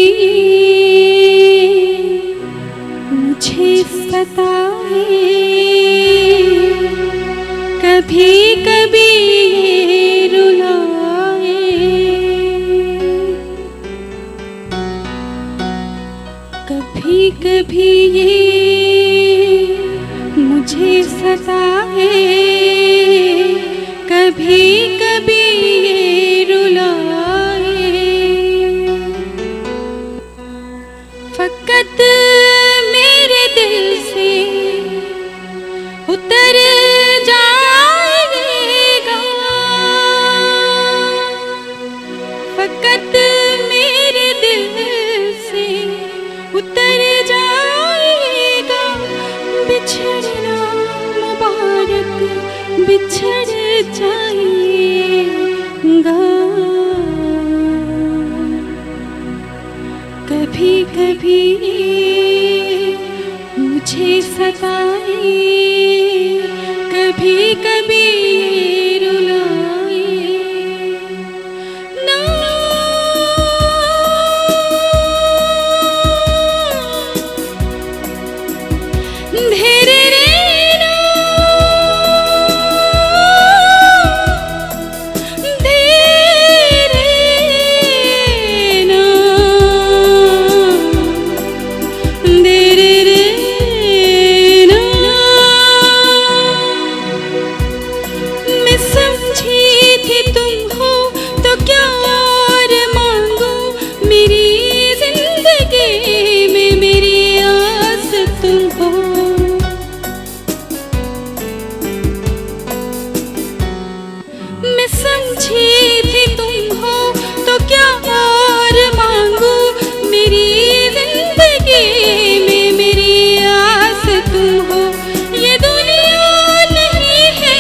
मुझे सताए कभी कभी रुलाए कभी कभी ये मुझे सताए कभी कभी ये रुलाए फकत मेरे दिल से उतर जाएगा फकत मेरे दिल से उतर जाएगा बिछड़ना मुबारक बिछड़ जाएगा कभी कभी मुझे सताए कभी कभी रुलाए ना धेरे रे ना थी तुम हो तो क्या और मांगू, मेरी जिंदगी में मेरी आस तुम हो। मैं समझी थी तुम हो तो क्या और मांगू, मेरी जिंदगी में मेरी आस तुम हो। ये दुनिया नहीं है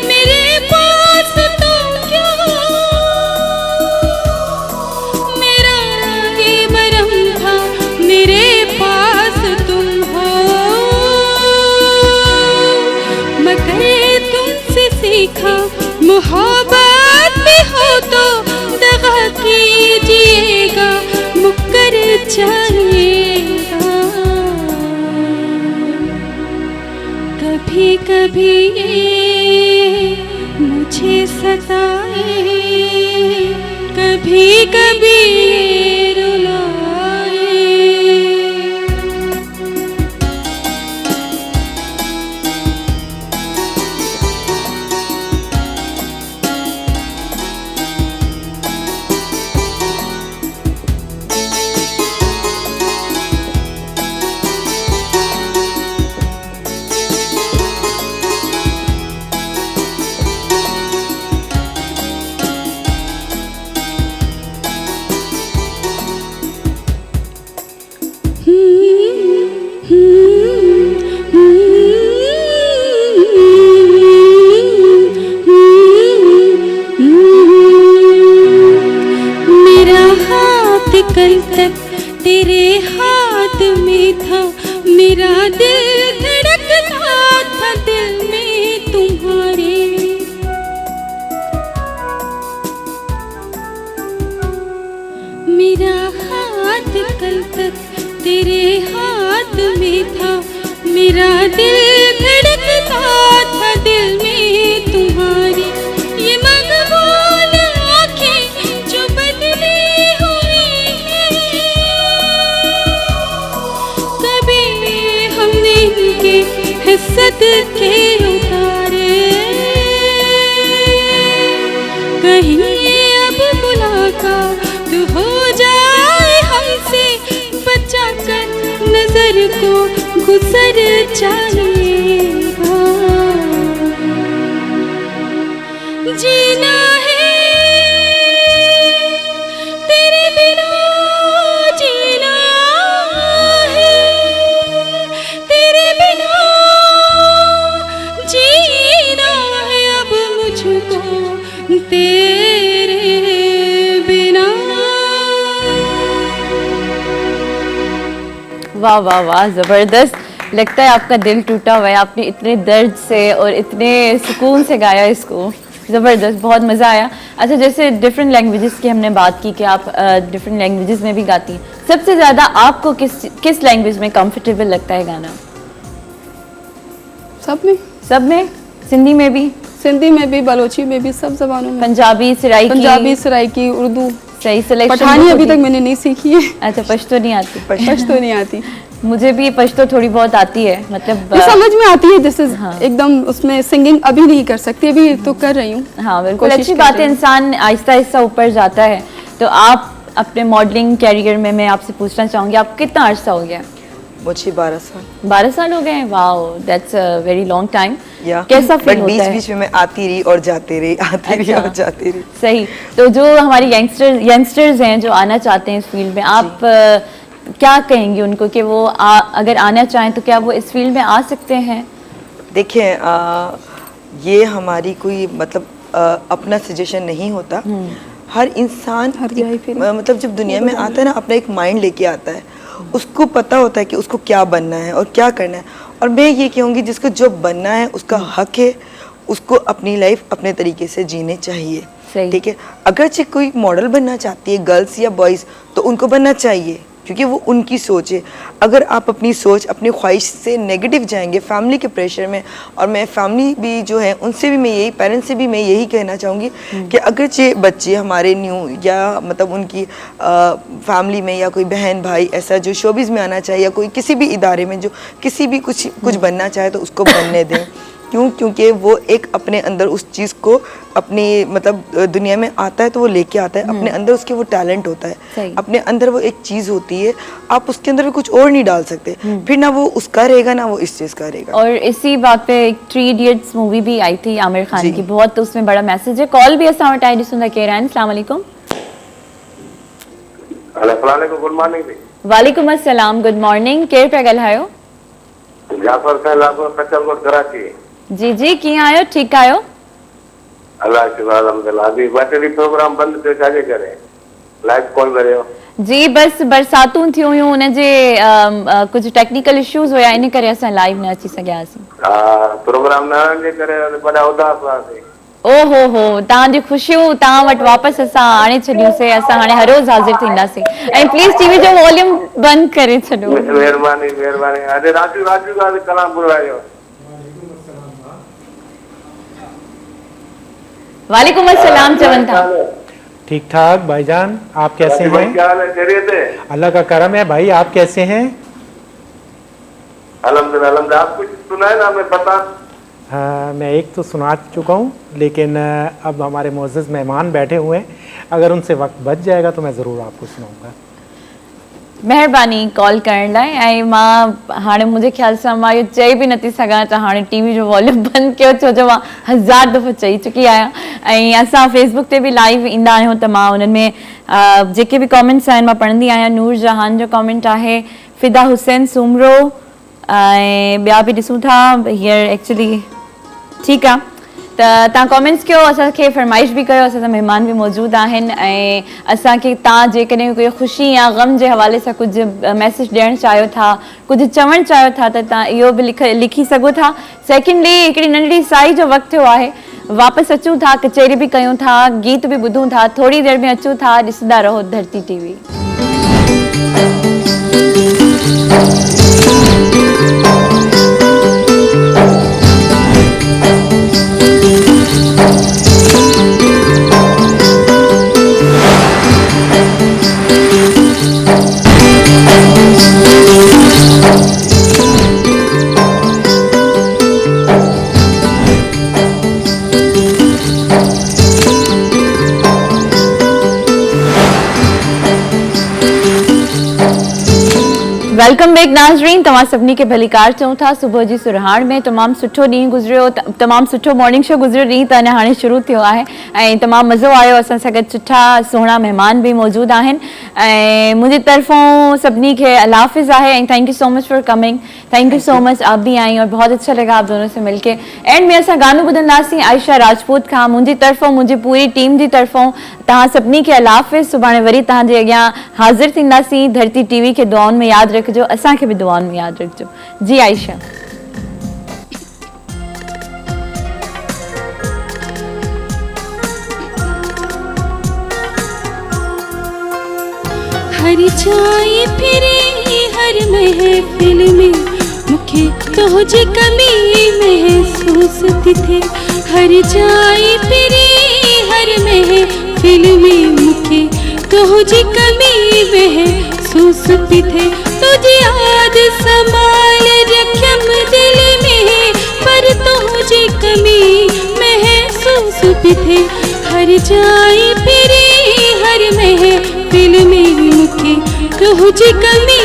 मेरे पास तो क्या, मेरा ये मरम था मेरे पास तुम हो। मगर तुमसे सीखा मोहब्बत भी हो तो दगा कीजिएगा, मुकर जाइएगा। कभी कभी ये मुझे सताए, कभी कभी ये रुलाए। मेरा हाथ कल तक तेरे हाथ में था, मेरा दिल धड़कता था दिल में तुम्हारे। मेरा हाथ कल तक तेरे हाथ में था, मेरा दिल धड़कता था दिल में तुम्हारी। ये मगबूल आँखें जो बदली हुई हैं, कभी हमने इनके हिस्सत के उतारे। कहीं अब मुलाकात हो जाए हमसे, बचा कर नजर को गुजर जाएगा। जीना है तेरे बिना, जीना है तेरे बिना, जीना है अब मुझको तेरे बिना। वाह वाह वाह, ज़बरदस्त। लगता है आपका दिल टूटा हुआ है, आपने इतने दर्द से और इतने सुकून से गाया इसको। ज़बरदस्त, बहुत मज़ा आया। अच्छा, जैसे डिफरेंट लैंग्वेजेस की हमने बात की कि आप डिफरेंट लैंग्वेजेस में भी गाती हैं, सबसे ज़्यादा आपको किस लैंग्वेज में कंफर्टेबल लगता है गाना? सब में? सिंधी में भी? सिंधी में भी, बलोची में भी, सब जबानों में। पंजाबी, सराइकी, उर्दू। सही सिलेक्शन। पठानी अभी तक मैंने नहीं सीखी है। अच्छा, पश्तो नहीं आती? पश्तो नहीं आती। मुझे भी पश्तो थोड़ी बहुत आती है, मतलब समझ में आती है। दिस इज हाँ। एकदम, उसमें सिंगिंग अभी नहीं कर सकती, अभी तो कर रही हूँ। हाँ बिल्कुल, अच्छी बात है, इंसान आहिस्ता आहिस्ता ऊपर जाता है। तो आप अपने मॉडलिंग कैरियर में, मैं आपसे पूछना चाहूँगी, आप कितना अर्सा हो गया? मुझे 12 साल। 12 साल हो गए? Wow, that's a very long time. या कैसा फील होता है? बीच में मैं आती रही और जाती रही, आती रही और जाती रही। सही। तो जो हमारी यंगस्टर्स हैं जो आना चाहते हैं इस फील्ड में, आप क्या कहेंगे उनको कि वो अगर आना चाहें तो क्या वो इस फील्ड में आ सकते हैं? देखिए, ये हमारी कोई मतलब अपना सजेशन नहीं होता। हर इंसान मतलब जब दुनिया में आता है ना, अपना एक माइंड लेके आता है, उसको पता होता है कि उसको क्या बनना है और क्या करना है। और मैं ये कहूँगी, जिसको जो बनना है उसका हक है, उसको अपनी लाइफ अपने तरीके से जीने चाहिए। ठीक है, अगरचे कोई मॉडल बनना चाहती है गर्ल्स या बॉयज़, तो उनको बनना चाहिए, क्योंकि वो उनकी सोच है। अगर आप अपनी सोच, अपनी ख्वाहिश से नेगेटिव जाएंगे फैमिली के प्रेशर में, और मैं फैमिली भी जो है उनसे भी, मैं यही पेरेंट्स से भी मैं यही कहना चाहूँगी कि अगरचे बच्चे हमारे न्यू या मतलब उनकी फैमिली में या कोई बहन भाई ऐसा जो शोबिज़ में आना चाहे, या कोई किसी भी इदारे में जो किसी भी कुछ बनना चाहे, तो उसको बनने दें। क्यों? क्योंकि वो एक अपने अंदर उस चीज़ को अपनी मतलब दुनिया में आता है तो वो लेके आता है, अपने अंदर उसके वो टैलेंट होता है, अपने अंदर वो एक चीज़ होती है, आप उसके अंदर भी कुछ और नहीं डाल सकते, फिर ना वो उसका रहेगा ना वो इस चीज़ का रहेगा। और इसी बात पे एक 3 इडियट्स मूवी भी आई थी आमिर खान की, बहुत उसमें बड़ा मैसेज है। कॉल भी असां वटि आई ॾिसूं था केरु आहिनि। अस्सलाम वालेकुम। Good morning. वालेकुम अस्सलाम, गुड मॉर्निंग। केरु पिया ॻाल्हायो? जाफर खान लागो कचलकोट कराची। जी जी, कीअं आहियो? ठीकु आहियो? अल्लाह शुक्र अल्हम्दुलिल्लाह। अभी बैटरी प्रोग्राम बंद थियो, छाजे करे लाइव कॉल करियो? जी बस बरसातूं थियूं हुयूं, उनजे कुछ टेक्निकल इश्यूज हुया, इन करे असां लाइव न अची सघियासीं। प्रोग्राम न जे करे बड़ा उदास हुआसीं। ओहो हो, तव्हांजी ख़ुशियूं तव्हां वटि वापसि असां आणे छॾियूंसीं, असां हाणे हर रोज़ हाज़िर थींदासीं। ऐं प्लीज़ टीवी जो वॉल्यूम बंदि करे छॾियो। महिरबानी महिरबानी। अरे राजू राजू का कलाम बुलायो। वालेकुम अस्सलाम चवन था। ठीक ठाक भाईजान, आप कैसे हैं? क्या हाल है? खैरियत है? अल्लाह का करम है भाई, आप कैसे हैं? अल्हम्दुलिल्लाह अल्हम्दुलिल्लाह। आप कुछ सुनाए ना, मैं पता। हाँ, मैं एक तो सुना चुका हूँ, लेकिन अब हमारे मोअज़्ज़ज़ मेहमान बैठे हुए हैं, अगर उनसे वक्त बच जाएगा तो मैं ज़रूर आपको सुनाऊंगा। महिरबानी कॉल करण लाइ। ऐं मां हाणे मुंहिंजे ख्याल सां मां इहो चई बि नथी सघां त हाणे टीवी जो वॉल्यूम बंदि कयो, छो जो मां 1000 दफ़ो चई चुकी आहियां। ऐं असां फेसबुक ते बि लाइव ईंदा आहियूं त मां उन्हनि में जेके बि कॉमेंट्स आहिनि मां पढ़ंदी आहियां। नूर जहान जो कॉमेंट आहे, फ़िदा हुसैन सुमरो, ऐं ॿिया बि ॾिसूं था हींअर एक्चुअली। ठीकु आहे, त तव्हां कॉमेंट्स कयो, असांखे फरमाइश बि कयो, असांजा महिमान बि मौजूदु आहिनि। ऐं असांखे तव्हां जेकॾहिं कोई ख़ुशी या ग़म जे हवाले सां कुझु मैसेज ॾियणु चाहियो था, कुझु चवणु चाहियो था, त तव्हां इहो बि लिखी सघो था। सेकेंडली हिकिड़ी नंढड़ी साई जो वक़्तु थियो आहे, वापसि अचूं था, कचहरी बि कयूं था, गीत बि ॿुधूं था, थोरी देरि में अचूं था। ॾिसंदा रहो धरती टीवी। वेलकम बैक नाज़रीन, तव्हां सभिनी खे भलीकार चऊं था। सुबुह जी सुरहाण में तमामु सुठो ॾींहुं गुज़रियो, तमामु सुठो मॉर्निंग शो गुज़रियो। ॾींहुं त अञा हाणे शुरू थियो आहे ऐं तमामु मज़ो आयो। असां सां गॾु सुठा सुहिणा महिमान बि मौजूदु आहिनि। ऐं मुंहिंजी तरफ़ों सभिनी खे अल्लाह हाफ़िज़ आहे ऐं thank you so much for coming. Thank you so much, आप भी आई और बहुत अच्छा लगा आप दोनों से मिलके। एंड में असां गानो ॿुधंदासीं आयशा राजपूत खां। मुंहिंजी तरफ़ों, मुंहिंजी पूरी टीम जी तरफ़ों तव्हां सभिनी खे अल्लाह हाफ़िज़। सुभाणे वरी तव्हांजे अॻियां हाज़िर थींदासीं। धरती टीवी खे दुआउनि में यादि रखिजो, असांखे बि दुआउनि में यादि रखिजो। जी आयशा। हर जाए फिरे हर महफिल में मुखे तुझे कमी महसूस थे। हर जाए फिरे हर महफिल में मुखे तुझे कमी महसूस थे। तुझे याद संभाल रखम दिल में पर तुझे कमी महसूस थे। हर जाए फिरे हर महफिल में मुखे तुझे कमी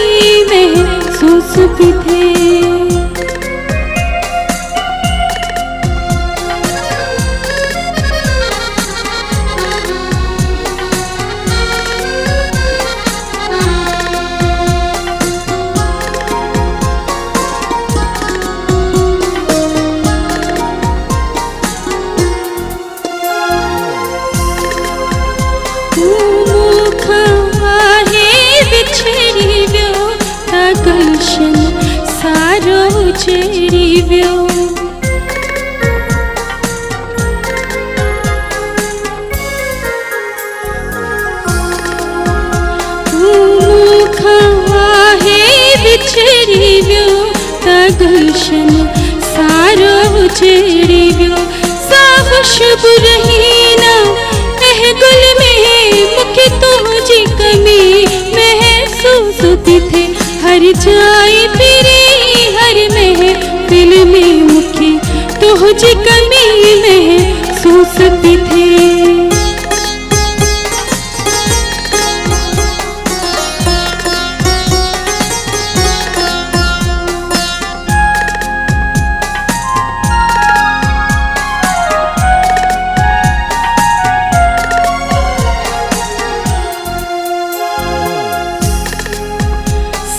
महसूस थे। सारो चेरी वियो बिछड़ी वियो त गुलशन सारो चेरी वियो। सा खुशबू रही ना एह गुल में मुखे तुझी कमी महसूस थे। हर जाए फिरे हर महफिल में मुखे तुझ तुझी कमी महसूस भी थे।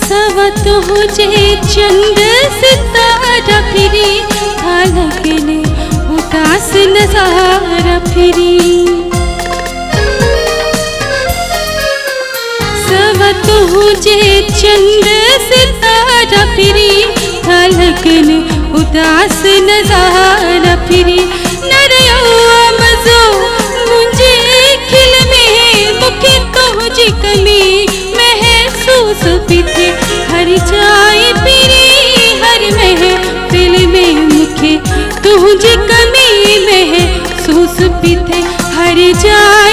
सवत हो जे चंद सितारा फिरी लगने उदास नजारा फिरी। सवत हो जे चंद सितारा फिरी लगने उदास नजारा फिरी। नरयो मजो मुझे खिल में मुखे तुझी कमी महसूस भी थे। हर जाए फिरी हर महफिल में मुखे तुझी कमी महसूस भी थे। हर जाए